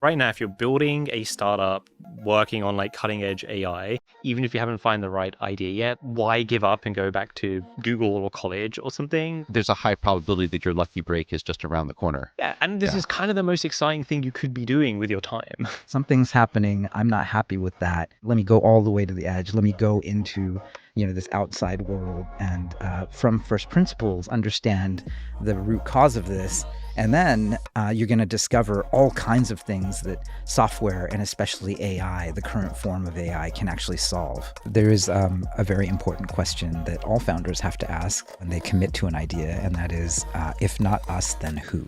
Right now, if you're building a startup working on like cutting edge AI, even if you haven't found the right idea yet, why give up and go back to Google or college or something? There's a high probability that your lucky break is just around the corner. Yeah, and this is kind of the most exciting thing you could be doing with your time. Something's happening. I'm not happy with that. Let me go all the way to the edge. Let me go into, this outside world and from first principles, understand the root cause of this. And then you're going to discover all kinds of things that software and especially AI, the current form of AI, can actually solve. There is a very important question that all founders have to ask when they commit to an idea, and that is, if not us, then who?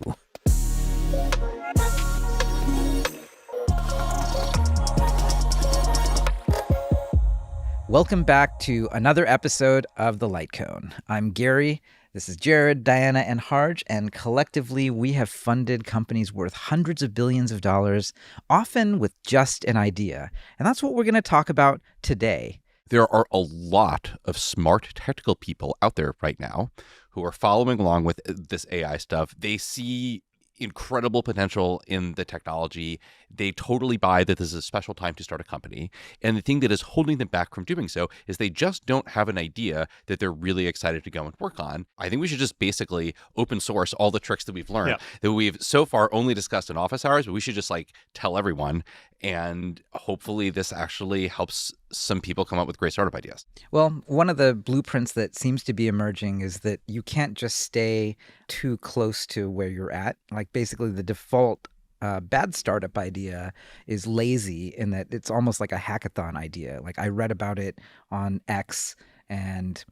Welcome back to another episode of The Light Cone. I'm Gary. This is Jared, Diana, and Harj, and collectively we have funded companies worth hundreds of billions of dollars, often with just an idea. And that's what we're going to talk about today. There are a lot of smart technical people out there right now who are following along with this AI stuff. They see incredible potential in the technology. They totally buy that this is a special time to start a company. And the thing that is holding them back from doing so is they just don't have an idea that they're really excited to go and work on. I think we should just basically open source all the tricks that we've learned that we've so far only discussed in office hours, but we should just tell everyone. And hopefully this actually helps some people come up with great startup ideas. Well, one of the blueprints that seems to be emerging is that you can't just stay too close to where you're at. Basically the default bad startup idea is lazy in that it's almost like a hackathon idea. I read about it on X and,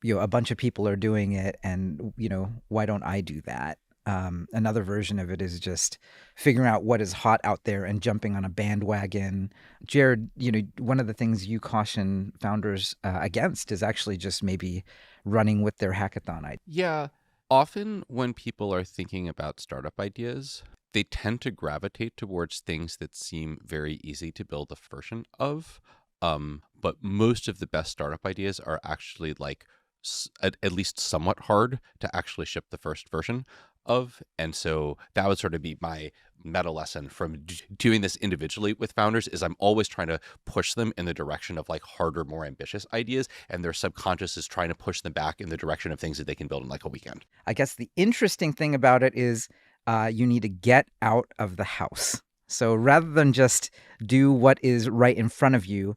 a bunch of people are doing it and, why don't I do that? Another version of it is just figuring out what is hot out there and jumping on a bandwagon. Jared, one of the things you caution founders against is actually just maybe running with their hackathon idea. Yeah. Often when people are thinking about startup ideas, they tend to gravitate towards things that seem very easy to build a version of. But most of the best startup ideas are actually at least somewhat hard to actually ship the first version of. And so that would sort of be my meta lesson from doing this individually with founders is I'm always trying to push them in the direction of harder, more ambitious ideas. And their subconscious is trying to push them back in the direction of things that they can build in a weekend. I guess the interesting thing about it is you need to get out of the house. So rather than just do what is right in front of you,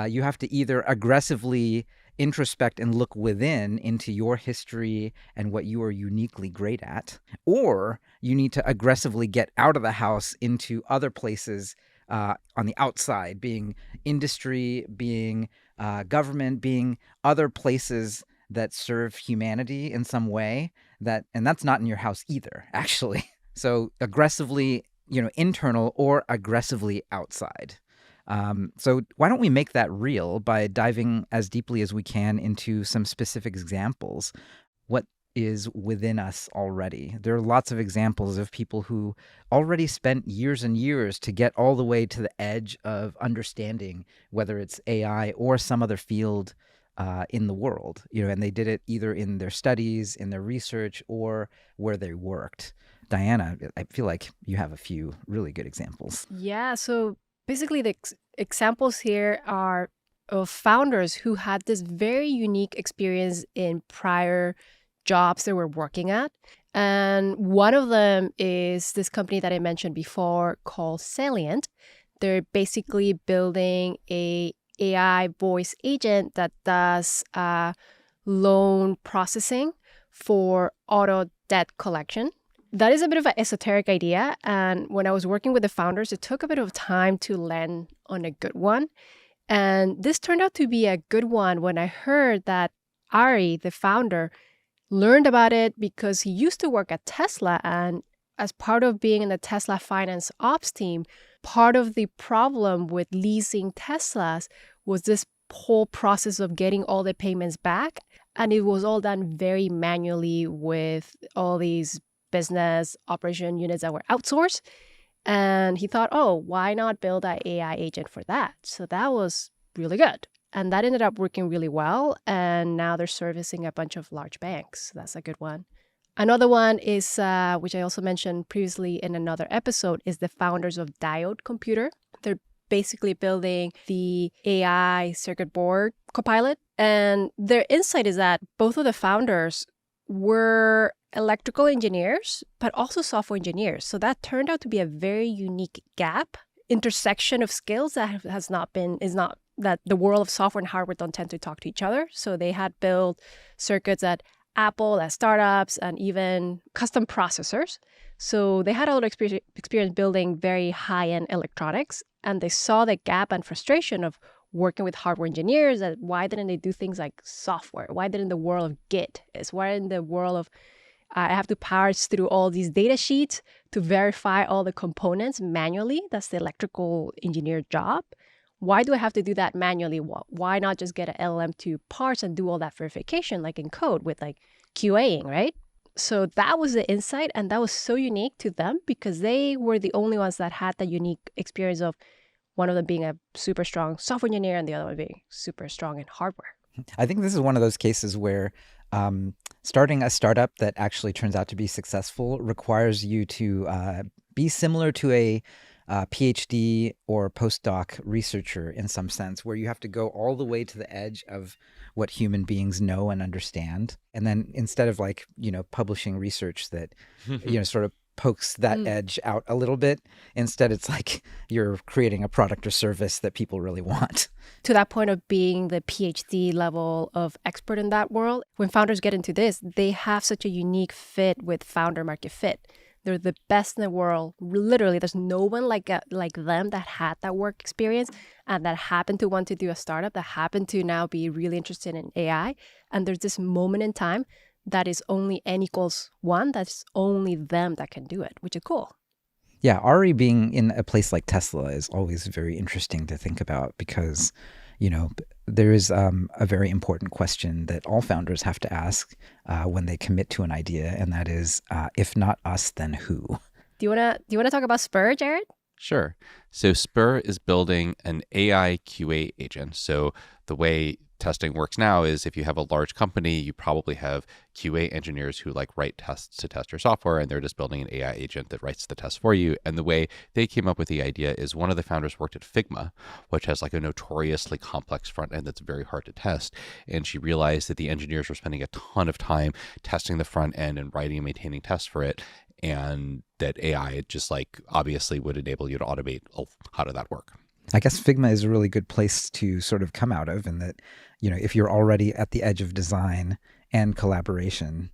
you have to either aggressively introspect and look within into your history and what you are uniquely great at, or you need to aggressively get out of the house into other places on the outside, being industry, being government, being other places that serve humanity in some way, and that's not in your house either, actually. So aggressively, internal or aggressively outside. So why don't we make that real by diving as deeply as we can into some specific examples? What is within us already? There are lots of examples of people who already spent years and years to get all the way to the edge of understanding whether it's AI or some other field in the world, and they did it either in their studies, in their research, or where they worked. Diana, I feel like you have a few really good examples. Yeah, so basically, the examples here are of founders who had this very unique experience in prior jobs they were working at. And one of them is this company that I mentioned before called Salient. They're basically building a AI voice agent that does loan processing for auto debt collection. That is a bit of an esoteric idea. And when I was working with the founders, it took a bit of time to land on a good one. And this turned out to be a good one when I heard that Ari, the founder, learned about it because he used to work at Tesla. And as part of being in the Tesla finance ops team, part of the problem with leasing Teslas was this whole process of getting all the payments back. And it was all done very manually with all these business operation units that were outsourced. And he thought, why not build an AI agent for that? So that was really good. And that ended up working really well. And now they're servicing a bunch of large banks. So that's a good one. Another one is, which I also mentioned previously in another episode, is the founders of Diode Computer. They're basically building the AI circuit board copilot. And their insight is that both of the founders were electrical engineers, but also software engineers. So that turned out to be a very unique gap, intersection of skills that that the world of software and hardware don't tend to talk to each other. So they had built circuits at Apple, at startups, and even custom processors. So they had a lot of experience building very high-end electronics, and they saw the gap and frustration of working with hardware engineers. That why didn't they do things like software? Why didn't the world of Git is? Why in the world of I have to parse through all these data sheets to verify all the components manually? That's the electrical engineer job. Why do I have to do that manually? Why not just get an LLM to parse and do all that verification like in code with like QAing, right? So that was the insight, and that was so unique to them because they were the only ones that had the unique experience of one of them being a super strong software engineer and the other one being super strong in hardware. I think this is one of those cases where starting a startup that actually turns out to be successful requires you to be similar to a PhD or postdoc researcher in some sense, where you have to go all the way to the edge of what human beings know and understand. And then instead of publishing research that, sort of pokes that edge out a little bit, instead it's like you're creating a product or service that people really want. To that point of being the PhD level of expert in that world, when founders get into this, they have such a unique fit with founder market fit. They're the best in the world. Literally, there's no one like them that had that work experience and that happened to want to do a startup, that happened to now be really interested in AI. And there's this moment in time that is only n equals 1. That's only them that can do it, which is cool. Yeah, Ari being in a place like Tesla is always very interesting to think about because, there is a very important question that all founders have to ask when they commit to an idea, and that is, if not us, then who? Do you wanna talk about Spur, Jared? Sure. So Spur is building an AI QA agent. So the way testing works now is if you have a large company, you probably have QA engineers who write tests to test your software, and they're just building an AI agent that writes the test for you. And the way they came up with the idea is one of the founders worked at Figma, which has a notoriously complex front end that's very hard to test. And she realized that the engineers were spending a ton of time testing the front end and writing and maintaining tests for it. And that AI just obviously would enable you to automate. Oh, how did that work? I guess Figma is a really good place to sort of come out of, and that, if you're already at the edge of design and collaboration,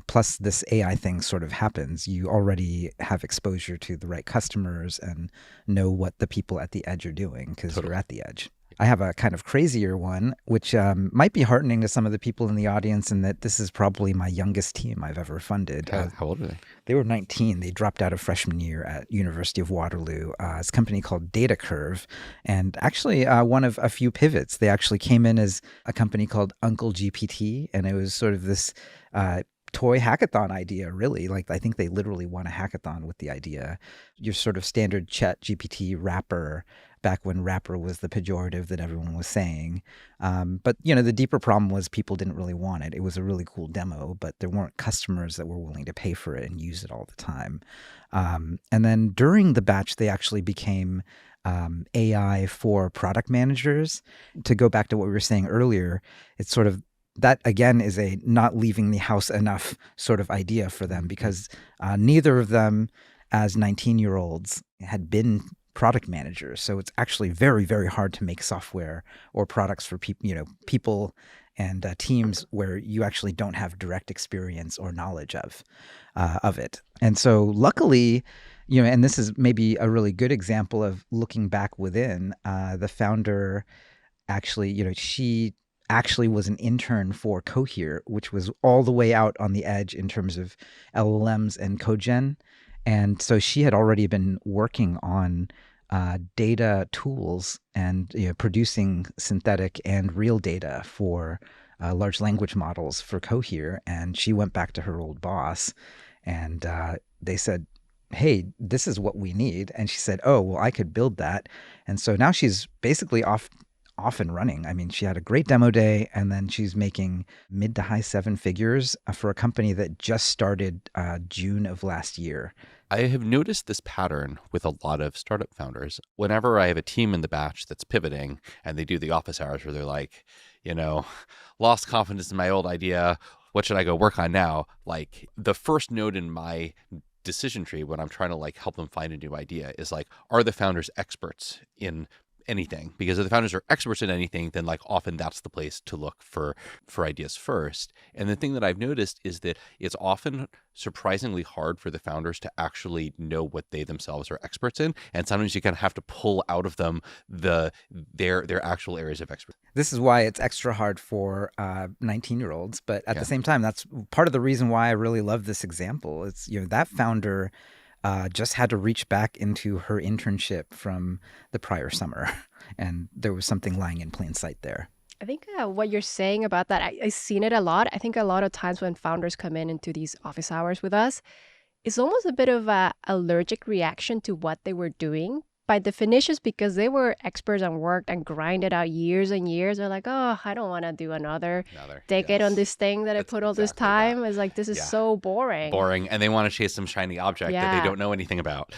plus this AI thing sort of happens, you already have exposure to the right customers and know what the people at the edge are doing because you're at the edge. I have a kind of crazier one, which might be heartening to some of the people in the audience, in that this is probably my youngest team I've ever funded. How old are they? They were 19. They dropped out of freshman year at University of Waterloo. It's a company called Data Curve, and actually one of a few pivots. They actually came in as a company called Uncle GPT, and it was sort of this toy hackathon idea, really. I think they literally won a hackathon with the idea. Your sort of standard Chat GPT wrapper, back when wrapper was the pejorative that everyone was saying. But, the deeper problem was people didn't really want it. It was a really cool demo, but there weren't customers that were willing to pay for it and use it all the time. And then during the batch, they actually became AI for product managers. To go back to what we were saying earlier, it's sort of that, again, is a not leaving the house enough sort of idea for them, because neither of them as 19-year-olds had been product managers. So it's actually very, very hard to make software or products for people and teams where you actually don't have direct experience or knowledge of it. And so luckily, and this is maybe a really good example of looking back within, the founder actually, she actually was an intern for Cohere, which was all the way out on the edge in terms of LLMs and code gen. And so she had already been working on data tools and producing synthetic and real data for large language models for Cohere. And she went back to her old boss, and they said, hey, this is what we need. And she said, oh, well, I could build that. And so now she's basically off off and running. I mean, she had a great demo day, and then she's making mid to high seven figures for a company that just started June of last year. I have noticed this pattern with a lot of startup founders. Whenever I have a team in the batch that's pivoting and they do the office hours where they're like, lost confidence in my old idea. What should I go work on now? Like, the first node in my decision tree when I'm trying to like help them find a new idea is like, are the founders experts in anything? Because if the founders are experts in anything, then like often that's the place to look for ideas first. And the thing that I've noticed is that it's often surprisingly hard for the founders to actually know what they themselves are experts in. And sometimes you kind of have to pull out of them their actual areas of expertise. This is why it's extra hard for 19-year-olds. But at the same time, that's part of the reason why I really love this example. It's, that founder just had to reach back into her internship from the prior summer. And there was something lying in plain sight there. I think what you're saying about that, I've seen it a lot. I think a lot of times when founders come into these office hours with us, it's almost a bit of an allergic reaction to what they were doing. By definition, because they were experts and worked and grinded out years and years. They're like, oh, I don't want to do another decade on this thing that I put all this time. It's like, this is so boring. Boring. And they want to chase some shiny object that they don't know anything about.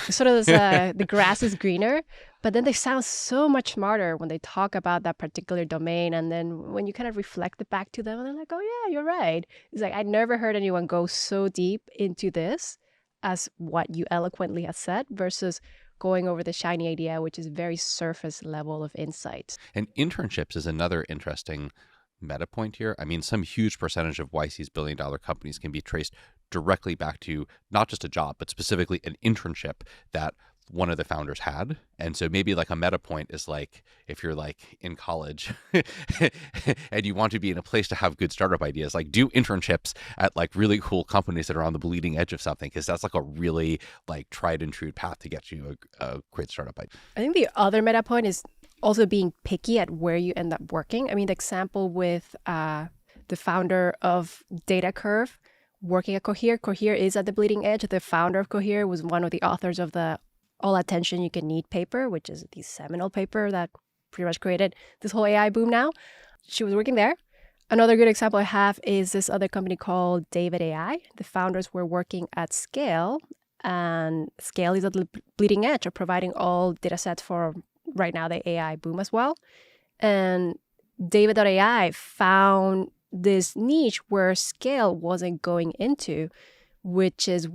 Sort of this, the grass is greener, but then they sound so much smarter when they talk about that particular domain. And then when you kind of reflect it back to them, and they're like, oh, yeah, you're right. It's like, I never heard anyone go so deep into this as what you eloquently have said versus going over the shiny idea, which is very surface level of insight. And internships is another interesting meta point here. I mean, some huge percentage of YC's billion-dollar companies can be traced directly back to not just a job, but specifically an internship that one of the founders had. And so maybe like a meta point is like, if you're like in college and you want to be in a place to have good startup ideas, like do internships at like really cool companies that are on the bleeding edge of something, because that's like a really like tried and true path to get you a great startup idea. I think the other meta point is also being picky at where you end up working. I mean, the example with the founder of Data Curve working at Cohere. Cohere is at the bleeding edge. The founder of Cohere was one of the authors of the All Attention You Can Need paper, which is the seminal paper that pretty much created this whole AI boom now. She was working there. Another good example I have is this other company called David AI. The founders were working at Scale, and Scale is at the bleeding edge of providing all data sets for right now the AI boom as well. And David.ai found this niche where Scale wasn't going into, which is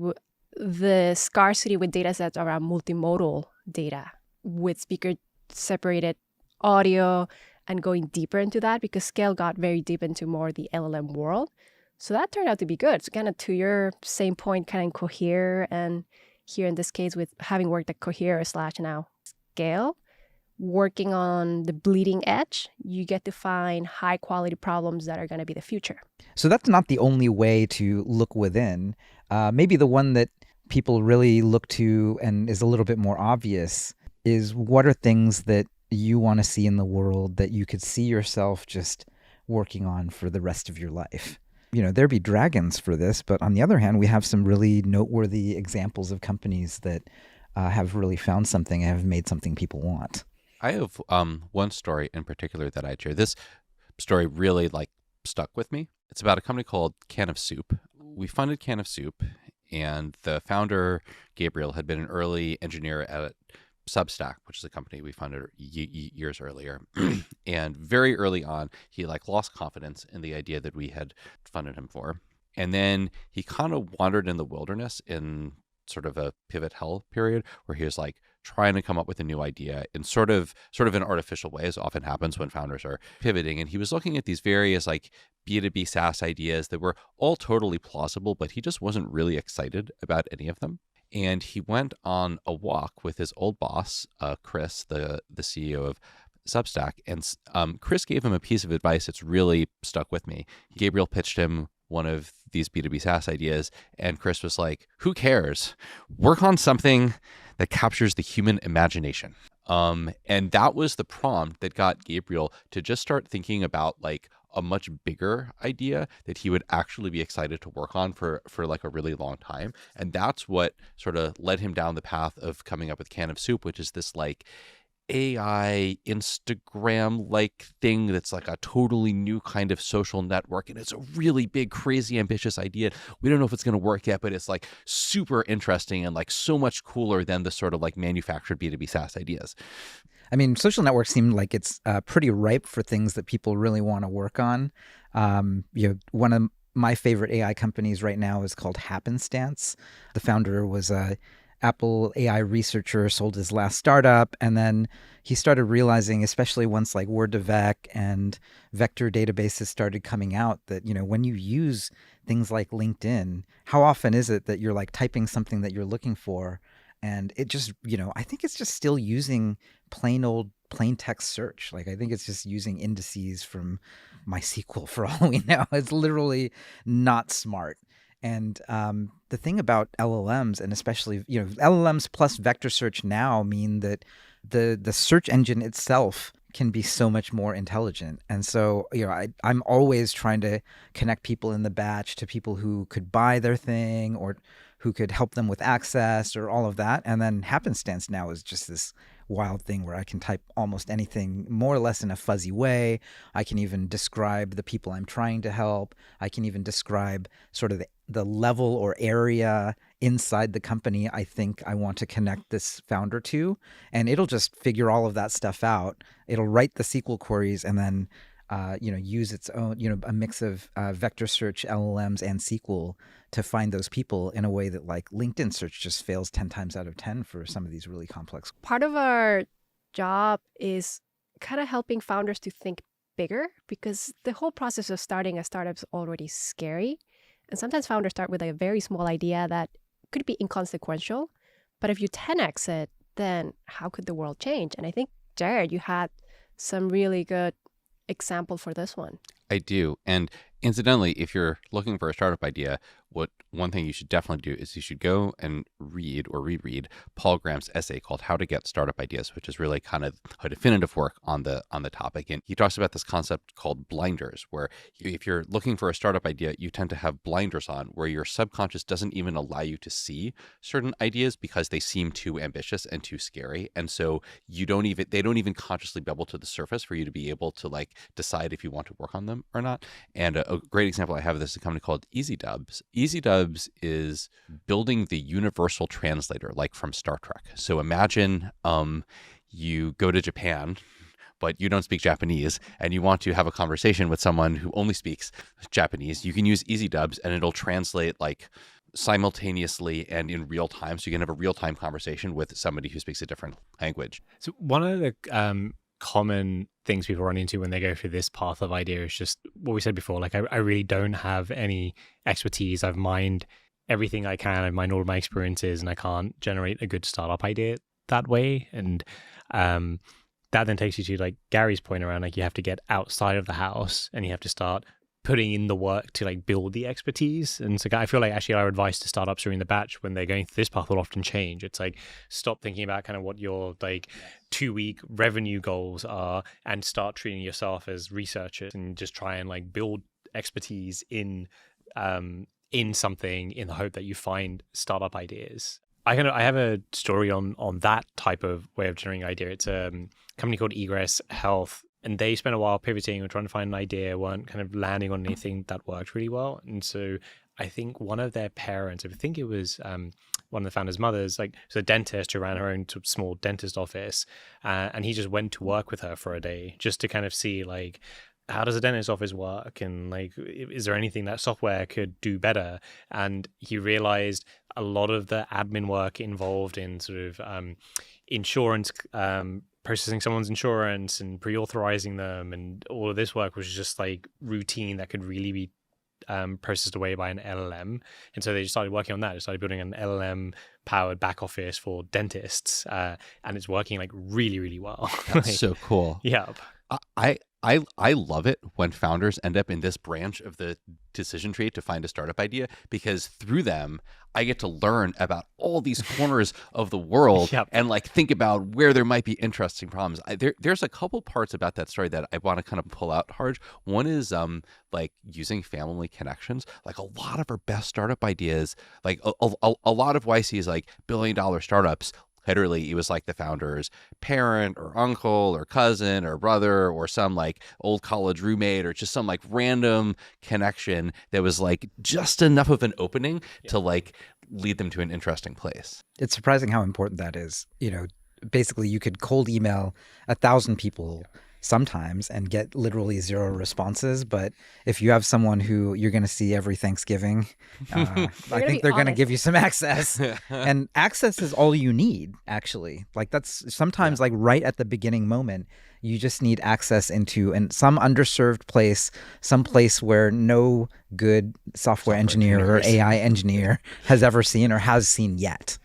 the scarcity with data sets around multimodal data with speaker separated audio and going deeper into that, because Scale got very deep into more the LLM world. So that turned out to be good. So kind of to your same point, kind of in Cohere, and here in this case with having worked at Cohere / now Scale, working on the bleeding edge, you get to find high quality problems that are going to be the future. So that's not the only way to look within. Maybe the one that people really look to and is a little bit more obvious is, what are things that you want to see in the world that you could see yourself just working on for the rest of your life? There'd be dragons for this, but on the other hand, we have some really noteworthy examples of companies that have really found something and have made something people want. I have one story in particular that I share. This story really stuck with me. It's about a company called Can of Soup. We funded Can of Soup, and the founder, Gabriel, had been an early engineer at Substack, which is a company we funded years earlier. And very early on, he lost confidence in the idea that we had funded him for. And then he kind of wandered in the wilderness in sort of a pivot hell period where he was trying to come up with a new idea in sort of an artificial way, as often happens when founders are pivoting. And he was looking at these various B2B SaaS ideas that were all totally plausible, but he just wasn't really excited about any of them. And he went on a walk with his old boss, Chris, the CEO of Substack. And Chris gave him a piece of advice that's really stuck with me. Gabriel pitched him one of these B2B SaaS ideas, and Chris was like, who cares? Work on something that captures the human imagination. And that was the prompt that got Gabriel to just start thinking about a much bigger idea that he would actually be excited to work on for a really long time. And that's what sort of led him down the path of coming up with Can of Soup, which is this AI Instagram-like thing that's like a totally new kind of social network, and it's a really big, crazy, ambitious idea. We don't know if it's going to work yet, but it's like super interesting and like so much cooler than the sort of like manufactured B2B SaaS ideas. I mean, social networks seem like it's pretty ripe for things that people really want to work on. One of my favorite AI companies right now is called Happenstance. The founder was a Apple AI researcher, sold his last startup, and then he started realizing, especially once like Word2Vec and vector databases started coming out, that, when you use things like LinkedIn, how often is it that you're like typing something that you're looking for, and it just, I think it's just still using plain text search. Like, I think it's just using indices from MySQL for all we know. It's literally not smart. And the thing about LLMs, and especially, LLMs plus vector search now mean that the search engine itself can be so much more intelligent. And so, I'm always trying to connect people in the batch to people who could buy their thing or who could help them with access or all of that. And then Happenstance now is just this wild thing where I can type almost anything more or less in a fuzzy way. I can even describe the people I'm trying to help. I can even describe sort of the level or area inside the company I think I want to connect this founder to. And it'll just figure all of that stuff out. It'll write the SQL queries and then use its own, a mix of vector search, LLMs, and SQL to find those people in a way that like LinkedIn search just fails 10 times out of 10 for some of these really complex. Part of our job is kind of helping founders to think bigger, because the whole process of starting a startup is already scary. And sometimes founders start with a very small idea that could be inconsequential. But if you 10x it, then how could the world change? And I think, Jared, you had some really good example for this one. I do. And incidentally, if you're looking for a startup idea, one thing you should definitely do is you should go and read or reread Paul Graham's essay called How to Get Startup Ideas, which is really kind of a definitive work on the topic. And he talks about this concept called blinders, where if you're looking for a startup idea, you tend to have blinders on where your subconscious doesn't even allow you to see certain ideas because they seem too ambitious and too scary. And so they don't even consciously bubble to the surface for you to be able to like decide if you want to work on them or not. And a great example I have of this is a company called EasyDubs. EasyDubs is building the universal translator, like from Star Trek. So imagine you go to Japan, but you don't speak Japanese, and you want to have a conversation with someone who only speaks Japanese. You can use EasyDubs, and it'll translate like simultaneously and in real time. So you can have a real-time conversation with somebody who speaks a different language. So one of the common things people run into when they go through this path of idea is just what we said before. Like, I really don't have any expertise. I've mined everything I can. I've mined all of my experiences, and I can't generate a good startup idea that way. And that then takes you to like Gary's point around like you have to get outside of the house and you have to start putting in the work to like build the expertise. And so I feel like actually our advice to startups during the batch when they're going through this path will often change. It's like stop thinking about kind of what your like 2-week revenue goals are and start treating yourself as researchers and just try and like build expertise in something in the hope that you find startup ideas. I have a story on that type of way of generating idea. It's a company called Egress Health. And they spent a while pivoting and trying to find an idea, weren't kind of landing on anything that worked really well. And so I think one of their parents, I think it was one of the founders' mothers, like was a dentist who ran her own sort of small dentist office. And he just went to work with her for a day just to kind of see like, how does a dentist office work? And like, is there anything that software could do better? And he realized a lot of the admin work involved in sort of insurance, processing someone's insurance and pre-authorizing them, and all of this work was just like routine that could really be processed away by an LLM. And so they just started working on that. They started building an LLM powered back office for dentists, and it's working like really, really well. That's so cool. Yeah. I love it when founders end up in this branch of the decision tree to find a startup idea, because through them, I get to learn about all these corners of the world and like think about where there might be interesting problems. There's a couple parts about that story that I want to kind of pull out, Harj. One is like using family connections. Like a lot of our best startup ideas, like a lot of YC's like $1 billion startups literally it was like the founder's parent or uncle or cousin or brother or some like old college roommate or just some like random connection that was like just enough of an opening to like lead them to an interesting place. It's surprising how important that is. Basically you could cold email 1,000 people sometimes and get literally 0 responses. But if you have someone who you're going to see every Thanksgiving, I think they're going to give you some access. And access is all you need, actually. Like that's sometimes like right at the beginning moment, you just need access into some underserved place, some place where no good software engineer or AI engineer has ever seen or has seen yet.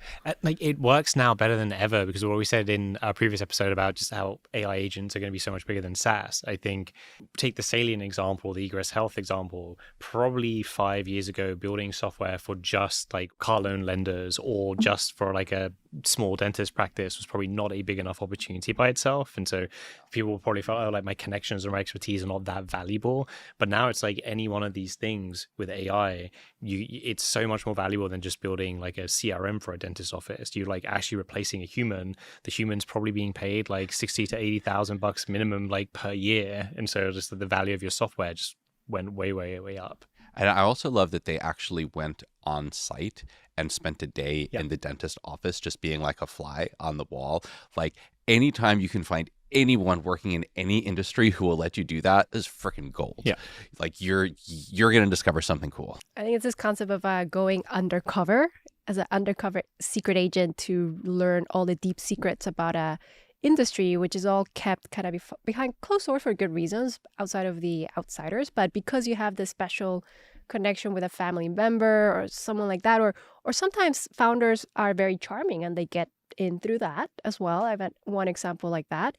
Like it works now better than ever because of what we said in our previous episode about just how AI agents are going to be so much bigger than SaaS. I think take the Salient example, the Egress Health example, probably 5 years ago, building software for just like car loan lenders or just for like a small dentist practice was probably not a big enough opportunity by itself. And so people probably felt, oh, like my connections or my expertise are not that valuable. But now it's like any one of these things with AI, it's so much more valuable than just building like a CRM for a dentist office. You're like actually replacing a human. The human's probably being paid like 60 to 80,000 bucks minimum like per year. And so just the value of your software just went way, way, way up. And I also love that they actually went on site and spent a day in the dentist office just being like a fly on the wall. Like anytime you can find anyone working in any industry who will let you do that is freaking gold. Yeah. Like you're going to discover something cool. I think it's this concept of going undercover as an undercover secret agent to learn all the deep secrets about a industry, which is all kept kind of behind closed doors for good reasons outside of the outsiders. But because you have this special connection with a family member or someone like that, or sometimes founders are very charming and they get in through that as well. I've had one example like that.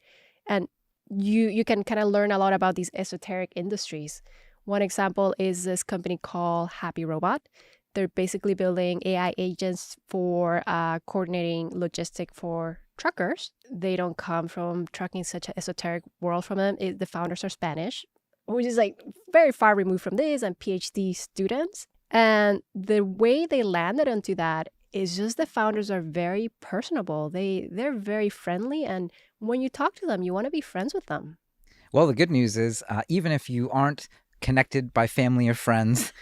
And you can kind of learn a lot about these esoteric industries. One example is this company called Happy Robot. They're basically building AI agents for coordinating logistic for truckers. They don't come from trucking, such an esoteric world from them. The founders are Spanish, which is like very far removed from this, and PhD students. And the way they landed onto that is just the founders are very personable. They're very friendly, and when you talk to them, you want to be friends with them. Well, the good news is even if you aren't connected by family or friends,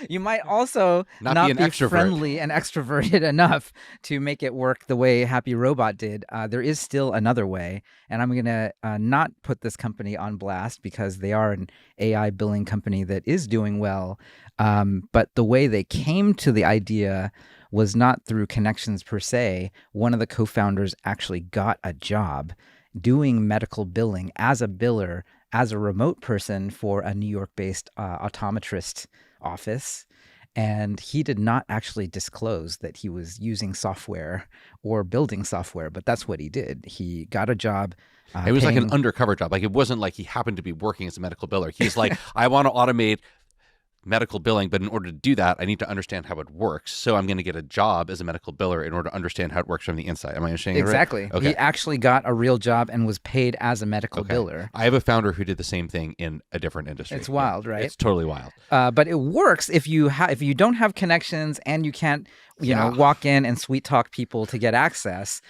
you might also not be friendly and extroverted enough to make it work the way Happy Robot did. There is still another way, and I'm going to not put this company on blast because they are an AI billing company that is doing well. But the way they came to the idea was not through connections per se. One of the co-founders actually got a job doing medical billing as a biller, as a remote person for a New York-based optometrist office. And he did not actually disclose that he was using software or building software, but that's what he did. He got a job. It was like an undercover job. Like it wasn't like he happened to be working as a medical biller. He's like, I want to automate medical billing, but in order to do that, I need to understand how it works. So I'm going to get a job as a medical biller in order to understand how it works from the inside. Am I understanding exactly? It right? Okay. He actually got a real job and was paid as a medical biller. I have a founder who did the same thing in a different industry. It's wild, right? It's totally wild. But it works if you don't have connections and you can't walk in and sweet talk people to get access.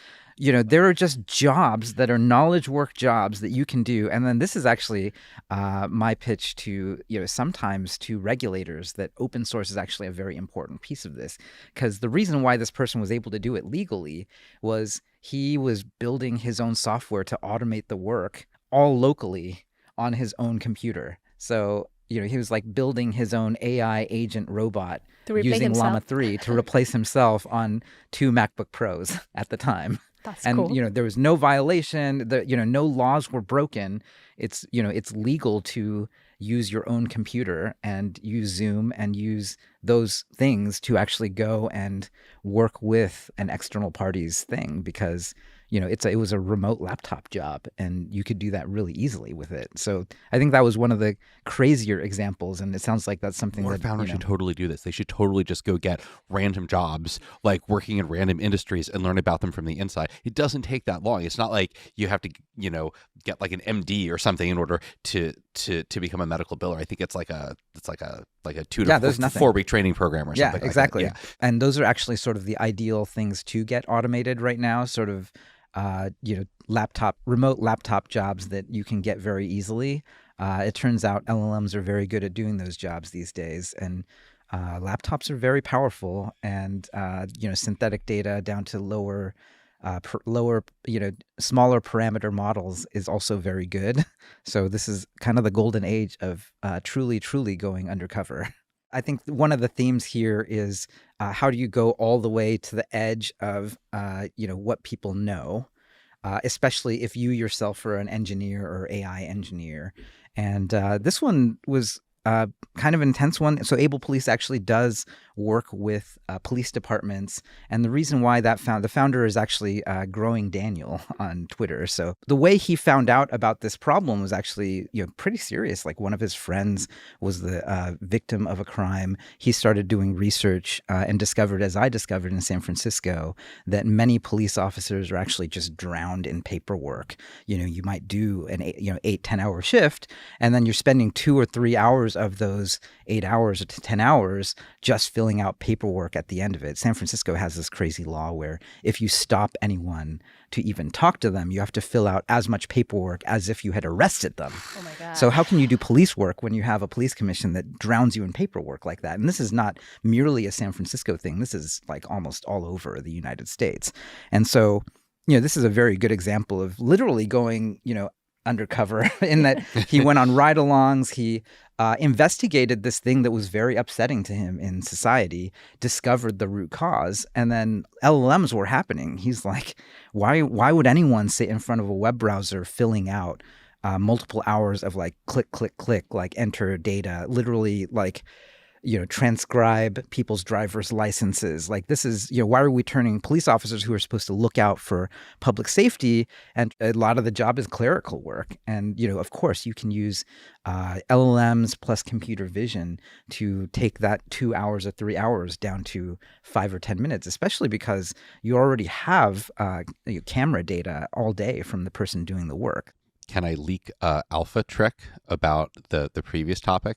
There are just jobs that are knowledge work jobs that you can do. And then this is actually my pitch to, sometimes to regulators, that open source is actually a very important piece of this. Because the reason why this person was able to do it legally was he was building his own software to automate the work all locally on his own computer. So, he was like building his own AI agent robot using Llama 3 to replace himself on 2 MacBook Pros at the time. That's and cool. There was no violation. No laws were broken. It's legal to use your own computer and use Zoom and use those things to actually go and work with an external party's thing because it was a remote laptop job and you could do that really easily with it. So I think that was one of the crazier examples, and it sounds like that's something More that founders should totally do this. They should totally just go get random jobs, like working in random industries, and learn about them from the inside. It doesn't take that long. It's not like you have to, get like an MD or something in order to to become a medical biller. I think it's like a 2 Yeah, to there's nothing. 4 week training program or Yeah, something. exactly. Like that. Yeah. And those are actually sort of the ideal things to get automated right now, sort of, remote laptop jobs that you can get very easily. It turns out LLMs are very good at doing those jobs these days. And laptops are very powerful, and, synthetic data down to lower, smaller parameter models is also very good. So this is kind of the golden age of truly going undercover. I think one of the themes here is how do you go all the way to the edge of, what people know, especially if you yourself are an engineer or AI engineer. And this one was kind of an intense one. So Able Police actually does work with police departments. And the reason why the founder is actually Growing Daniel on Twitter. So the way he found out about this problem was actually, pretty serious. Like one of his friends was the victim of a crime. He started doing research and discovered, as I discovered in San Francisco, that many police officers are actually just drowned in paperwork. You might do an 8-10 hour shift, and then you're spending 2 or 3 hours of those 8 hours to 10 hours just filling out paperwork at the end of it. San Francisco has this crazy law where if you stop anyone to even talk to them, you have to fill out as much paperwork as if you had arrested them. Oh my God. So how can you do police work when you have a police commission that drowns you in paperwork like that? And this is not merely a San Francisco thing. This is like almost all over the United States. And so, this is a very good example of literally going, undercover in that he went on ride-alongs. He investigated this thing that was very upsetting to him in society, discovered the root cause, and then LLMs were happening. He's like, why would anyone sit in front of a web browser filling out multiple hours of like click, click, click, like enter data, literally like, transcribe people's driver's licenses. Like this is, why are we turning police officers who are supposed to look out for public safety? And a lot of the job is clerical work. And, of course, you can use LLMs plus computer vision to take that 2 hours or 3 hours down to 5 or 10 minutes, especially because you already have camera data all day from the person doing the work. Can I leak alpha trick about the previous topic,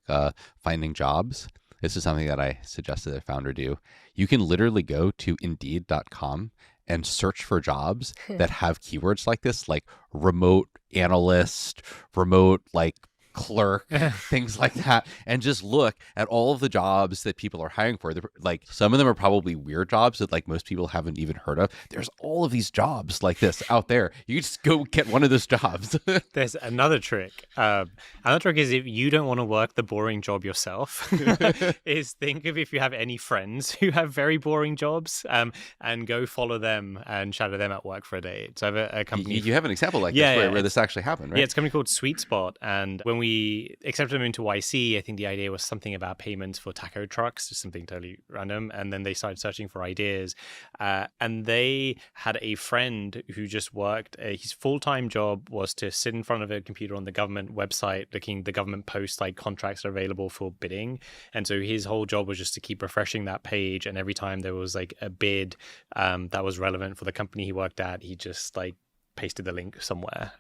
finding jobs? This is something that I suggested that founder do. You can literally go to Indeed.com and search for jobs that have keywords like this, like remote analyst, remote like clerk, things like that, and just look at all of the jobs that people are hiring for. Like some of them are probably weird jobs that like most people haven't even heard of. There's all of these jobs like this out there. You just go get one of those jobs. There's another trick. Another trick is if you don't want to work the boring job yourself, is think of if you have any friends who have very boring jobs, and go follow them and shadow them at work for a day. So I have a company. You have an example like this where this actually happened, right? Yeah, it's a company called Sweet Spot, and when we accepted them into YC, I think the idea was something about payments for taco trucks, just something totally random. And then they started searching for ideas. And they had a friend who just worked, his full-time job was to sit in front of a computer on the government website, looking the government posts like contracts are available for bidding. And so his whole job was just to keep refreshing that page. And every time there was like a bid that was relevant for the company he worked at, he just like pasted the link somewhere.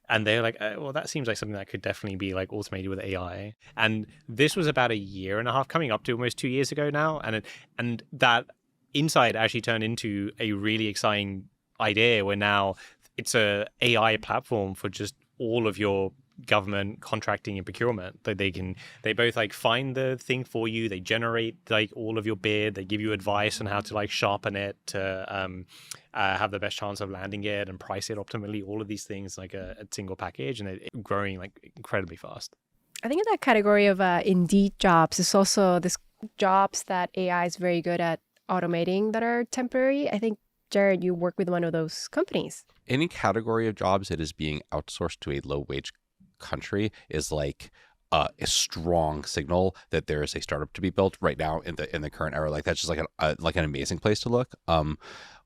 And they're like, well, that seems like something that could definitely be like automated with AI. And this was about 1.5 years, coming up to almost 2 years ago now. And that insight actually turned into a really exciting idea where now it's a AI platform for just all of your government contracting and procurement. That they both like find the thing for you, they generate like all of your bid, they give you advice on how to like sharpen it to have the best chance of landing it and price it optimally, all of these things like a single package, and it's growing like incredibly fast. I think in that category of Indeed jobs is also this jobs that AI is very good at automating that are temporary. I think, Jared, you work with one of those companies. Any category of jobs that is being outsourced to a low wage country is like a strong signal that there is a startup to be built right now in the current era. Like that's just like an amazing place to look.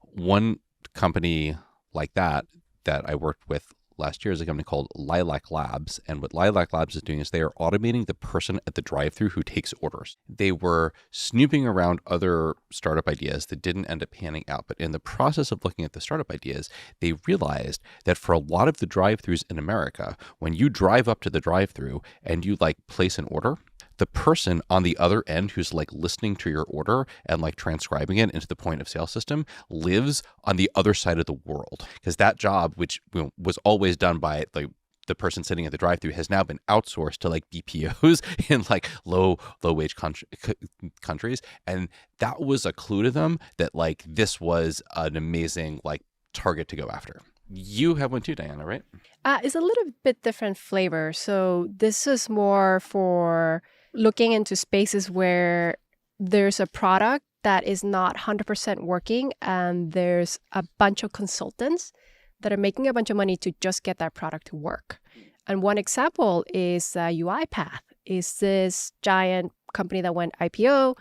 One company like that I worked with last year is a company called Lilac Labs. And what Lilac Labs is doing is they are automating the person at the drive-thru who takes orders. They were snooping around other startup ideas that didn't end up panning out. But in the process of looking at the startup ideas, they realized that for a lot of the drive-thrus in America, when you drive up to the drive-thru and you like place an order, the person on the other end who's like listening to your order and like transcribing it into the point of sale system lives on the other side of the world, because that job, which was always done by the person sitting at the drive-thru, has now been outsourced to like BPOs in like low wage countries. And that was a clue to them that like this was an amazing like target to go after. You have one too, Diana, right? It's a little bit different flavor. So this is more for looking into spaces where there's a product that is not 100% working and there's a bunch of consultants that are making a bunch of money to just get that product to work. And one example is UiPath. Is this giant company that went IPO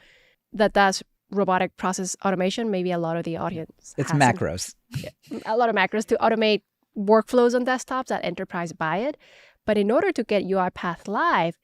that does robotic process automation. Maybe a lot of the audience It's hasn't. macros. A lot of macros to automate workflows on desktops that enterprise buy it. But in order to get UiPath live,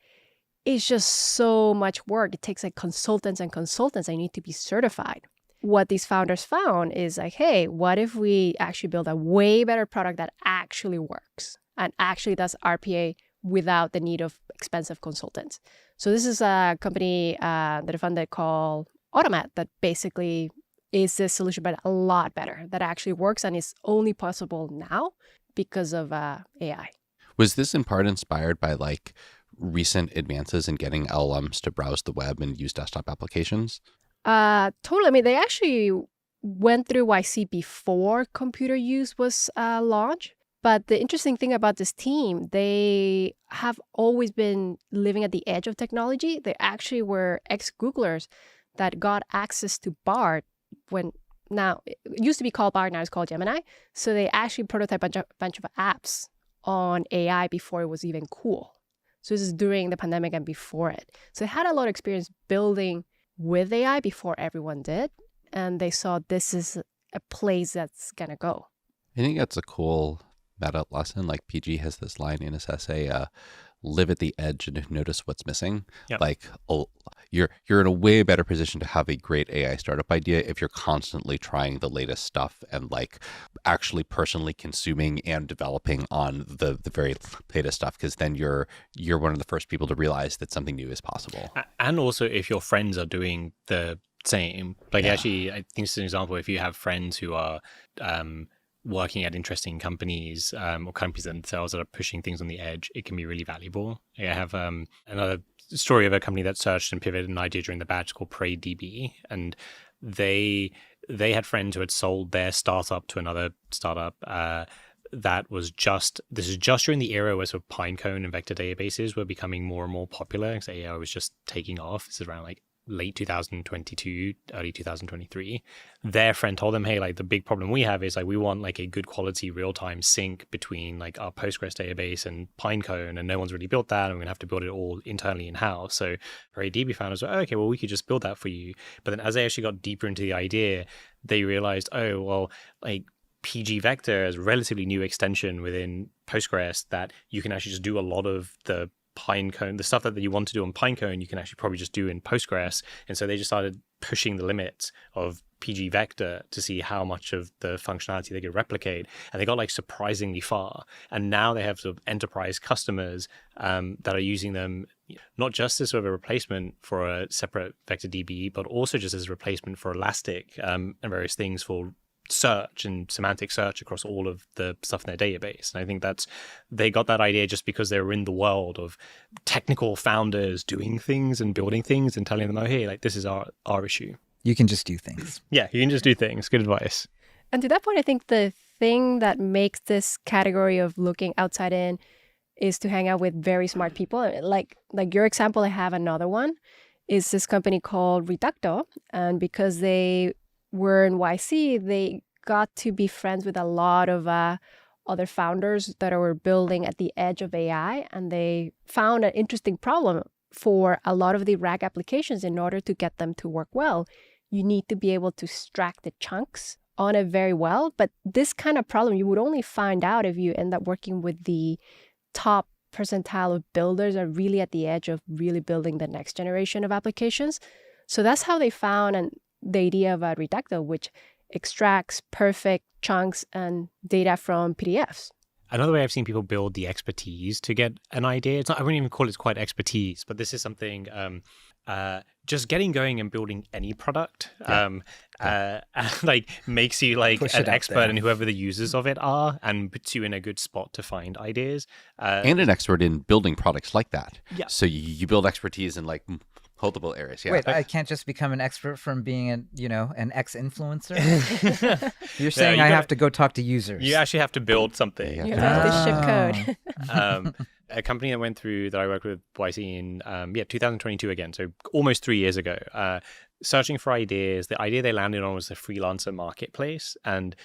it's just so much work. It takes like consultants and consultants. They need to be certified. What these founders found is like, hey, what if we actually build a way better product that actually works and actually does RPA without the need of expensive consultants? So this is a company that I funded called Automat that basically is this solution, but a lot better, that actually works and is only possible now because of AI. Was this in part inspired by like recent advances in getting LLMs to browse the web and use desktop applications? Totally. I mean, they actually went through YC before computer use was launched. But the interesting thing about this team, they have always been living at the edge of technology. They actually were ex-Googlers that got access to Bard when now it used to be called Bard, now it's called Gemini. So they actually prototyped a bunch of apps on AI before it was even cool. So this is during the pandemic and before it. So they had a lot of experience building with AI before everyone did. And they saw this is a place that's going to go. I think that's a cool meta lesson. Like PG has this line in his essay, live at the edge and notice what's missing. Yep. Like you're in a way better position to have a great AI startup idea if you're constantly trying the latest stuff and like actually personally consuming and developing on the very latest stuff, because then you're one of the first people to realize that something new is possible. And also if your friends are doing the same, like Yeah. actually, I think it's an example, if you have friends who are working at interesting companies or companies themselves that are pushing things on the edge, it can be really valuable. I have another story of a company that searched and pivoted an idea during the batch called PrayDB, and they had friends who had sold their startup to another startup that was this is just during the era where sort of Pinecone and vector databases were becoming more and more popular, because AI was just taking off. This is around like late 2022, early 2023. Their friend told them, hey, like the big problem we have is like we want like a good quality real-time sync between like our Postgres database and Pinecone, and no one's really built that, and we're gonna have to build it all internally in-house. So PrayDB founders were, okay, well, we could just build that for you. But then as they actually got deeper into the idea, they realized, oh, well, like PG Vector is a relatively new extension within Postgres that you can actually just do a lot of the Pinecone, the stuff that you want to do on Pinecone, you can actually probably just do in Postgres. And so they just started pushing the limits of PG Vector to see how much of the functionality they could replicate. And they got like surprisingly far. And now they have sort of enterprise customers that are using them not just as sort of a replacement for a separate vector DB, but also just as a replacement for Elastic and various things for search and semantic search across all of the stuff in their database. And I think they got that idea just because they were in the world of technical founders doing things and building things and telling them, oh, hey, like this is our issue. You can just do things. Yeah, you can just do things. Good advice. And to that point, I think the thing that makes this category of looking outside in is to hang out with very smart people. Like your example, I have another one, is this company called Reducto. And because they were in YC, they got to be friends with a lot of other founders that were building at the edge of AI. And they found an interesting problem for a lot of the RAG applications. In order to get them to work well, you need to be able to extract the chunks on it very well. But this kind of problem, you would only find out if you end up working with the top percentile of builders are really at the edge of really building the next generation of applications. So that's how they found the idea of a reducto, which extracts perfect chunks and data from PDFs. Another way I've seen people build the expertise to get an idea. It's not, I wouldn't even call it quite expertise, but this is something just getting going and building any product like makes you like an expert in whoever the users of it are and puts you in a good spot to find ideas. And an expert in building products like that. Yeah. So you build expertise in like multiple areas. Yeah. Wait, I can't just become an expert from being an ex-influencer? You're saying I have to go talk to users. You actually have to build something. You have to ship code. A company that went through that I worked with YC in 2022 again, so almost 3 years ago, searching for ideas. The idea they landed on was the freelancer marketplace, and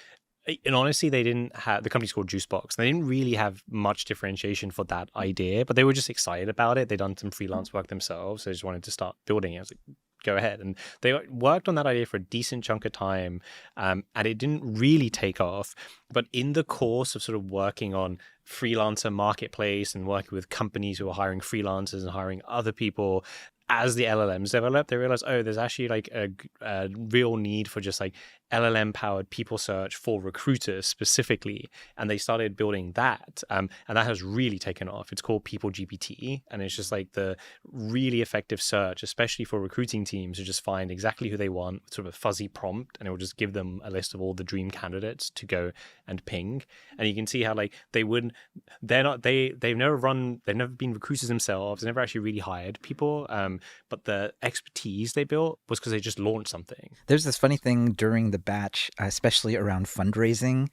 honestly, they didn't have, the company's called Juicebox. They didn't really have much differentiation for that idea, but they were just excited about it. They'd done some freelance work themselves. So they just wanted to start building it. I was like, go ahead. And they worked on that idea for a decent chunk of time, and it didn't really take off. But in the course of sort of working on freelancer marketplace and working with companies who are hiring freelancers and hiring other people, as the LLMs developed, they realized, there's actually like a real need for just like LLM powered people search for recruiters specifically. And they started building that. And that has really taken off. It's called People GPT. And it's just like the really effective search, especially for recruiting teams, to just find exactly who they want with sort of a fuzzy prompt. And it will just give them a list of all the dream candidates to go and ping. And you can see how like they've never been recruiters themselves. They never actually really hired people. But the expertise they built was because they just launched something. There's this funny thing during the batch, especially around fundraising,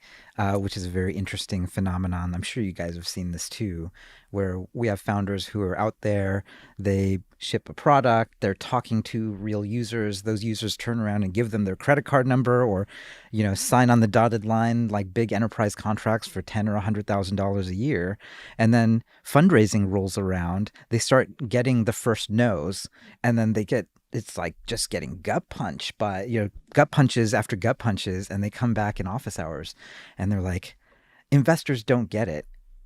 which is a very interesting phenomenon. I'm sure you guys have seen this too, where we have founders who are out there, they ship a product, they're talking to real users, those users turn around and give them their credit card number or, sign on the dotted line like big enterprise contracts for $10,000 or $100,000 a year. And then fundraising rolls around, they start getting the first no's, and then it's like just getting gut punched by, gut punches after gut punches, and they come back in office hours and they're like, investors don't get it.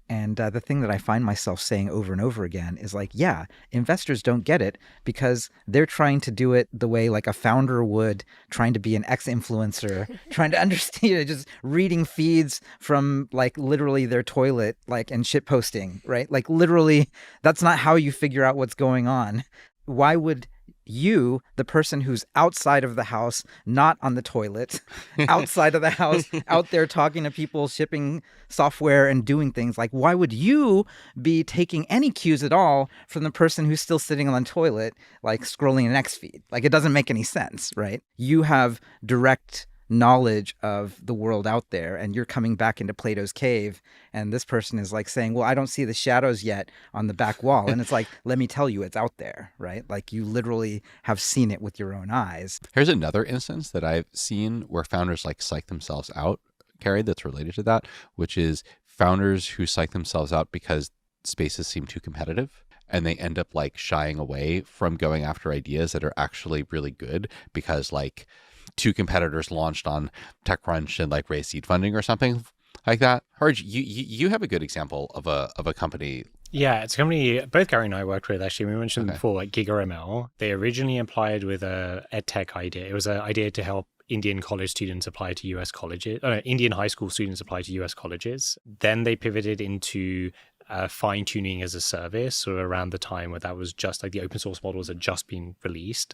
And the thing that I find myself saying over and over again is like, yeah, investors don't get it because they're trying to do it the way like a founder would, trying to be an ex-influencer, trying to understand, just reading feeds from like literally their toilet, like, and shit posting, right? Like literally, that's not how you figure out what's going on. Why would you, the person who's outside of the house, not on the toilet, outside of the house, out there talking to people, shipping software and doing things, like why would you be taking any cues at all from the person who's still sitting on the toilet, like scrolling an X feed? Like it doesn't make any sense, right? You have direct knowledge of the world out there, and you're coming back into Plato's cave, and this person is like saying, well, I don't see the shadows yet on the back wall. And it's like, let me tell you, it's out there, right? Like you literally have seen it with your own eyes. Here's another instance that I've seen where founders like psych themselves out, Carrie, that's related to that, which is founders who psych themselves out because spaces seem too competitive. And they end up like shying away from going after ideas that are actually really good because like two competitors launched on TechCrunch and like raised seed funding or something like that. Harj, you have a good example of a company. Yeah, it's a company both Gary and I worked with, actually. We mentioned before, like GigaML. They originally applied with a EdTech idea. It was an idea to help Indian college students apply to US colleges, Indian high school students apply to US colleges. Then they pivoted into fine-tuning as a service, sort of around the time where that was just like the open source models had just been released.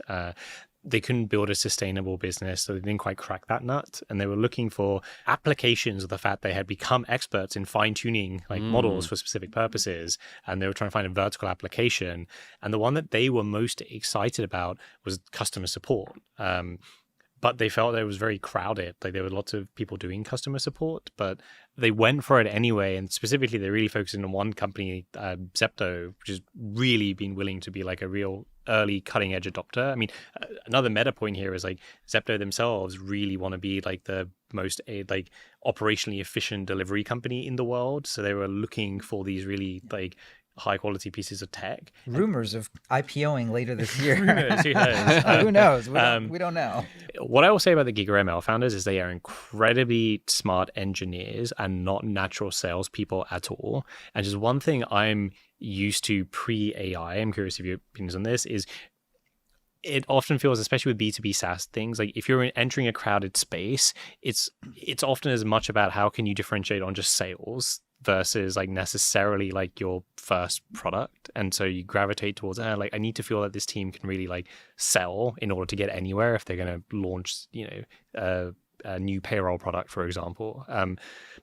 They couldn't build a sustainable business, so they didn't quite crack that nut. And they were looking for applications of the fact they had become experts in fine-tuning like models for specific purposes. And they were trying to find a vertical application. And the one that they were most excited about was customer support. But they felt that it was very crowded. Like there were lots of people doing customer support, but they went for it anyway. And specifically, they really focused on one company, Zepto, which has really been willing to be like a real early cutting edge adopter. I mean, another meta point here is like Zepto themselves really want to be like the most like operationally efficient delivery company in the world. So they were looking for these really like high quality pieces of tech. Rumors of IPOing later this year. Who knows? Who knows? Who knows? We don't know. What I will say about the GigaML founders is they are incredibly smart engineers and not natural salespeople at all. And just one thing I'm used to pre-AI, I'm curious if your opinions on this, is it often feels, especially with B2B SaaS things, like if you're entering a crowded space, it's often as much about how can you differentiate on just sales versus like necessarily like your first product. And so you gravitate towards, like, I need to feel that this team can really like sell in order to get anywhere if they're going to launch, a new payroll product, for example.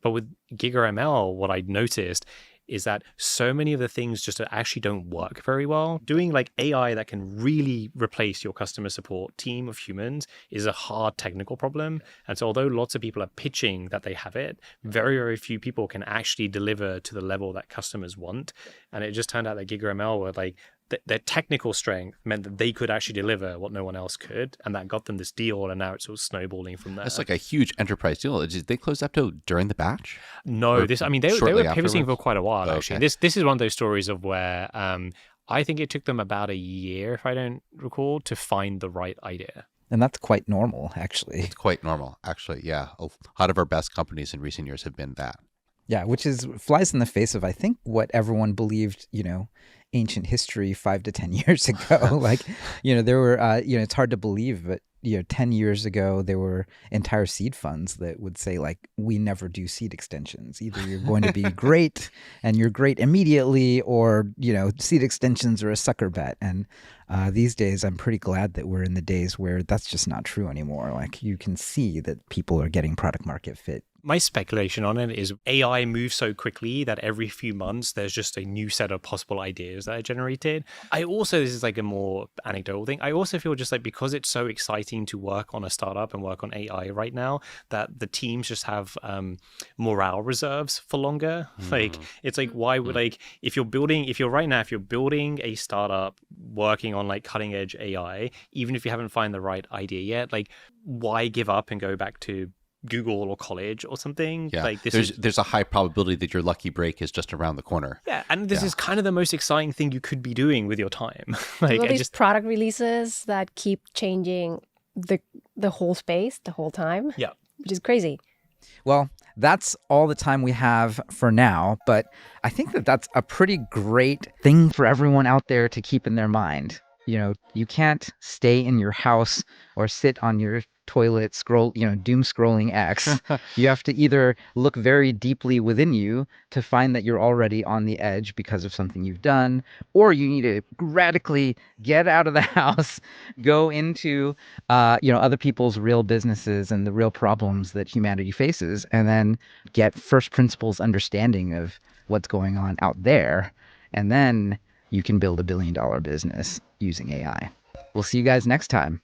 But with GigaML, what I noticed is that so many of the things just actually don't work very well. Doing like AI that can really replace your customer support team of humans is a hard technical problem. And so although lots of people are pitching that they have it, very, very few people can actually deliver to the level that customers want. And it just turned out that GigaML were like, their technical strength meant that they could actually deliver what no one else could, and that got them this deal, and now it's sort of snowballing from there. That's like a huge enterprise deal. Did they close up to during the batch? No, they were pivoting for quite a while, Oh, actually. okay. This is one of those stories of where I think it took them about a year, if I don't recall, to find the right idea. And that's quite normal, actually. It's quite normal, actually. Yeah, a lot of our best companies in recent years have been that. Yeah, which flies in the face of, I think, what everyone believed, ancient history 5 to 10 years ago. Like, there were, it's hard to believe, but, 10 years ago, there were entire seed funds that would say, like, we never do seed extensions. Either you're going to be great and you're great immediately, or, seed extensions are a sucker bet. And these days, I'm pretty glad that we're in the days where that's just not true anymore. Like, you can see that people are getting product market fit. My speculation on it is AI moves so quickly that every few months there's just a new set of possible ideas that are generated. This is like a more anecdotal thing. I also feel just like because it's so exciting to work on a startup and work on AI right now, that the teams just have morale reserves for longer. Like, it's like, why would if you're building a startup working on like cutting edge AI, even if you haven't found the right idea yet, like why give up and go back to Google or college or something? Yeah, like there's a high probability that your lucky break is just around the corner. Yeah, and this is kind of the most exciting thing you could be doing with your time. These product releases that keep changing the whole space the whole time. Yeah, which is crazy. Well, that's all the time we have for now, but I think that that's a pretty great thing for everyone out there to keep in their mind. You can't stay in your house or sit on your toilet doom scrolling X. You have to either look very deeply within you to find that you're already on the edge because of something you've done, or you need to radically get out of the house, go into other people's real businesses and the real problems that humanity faces, and then get first principles understanding of what's going on out there, and then you can build $1 billion business using AI. We'll see you guys next time.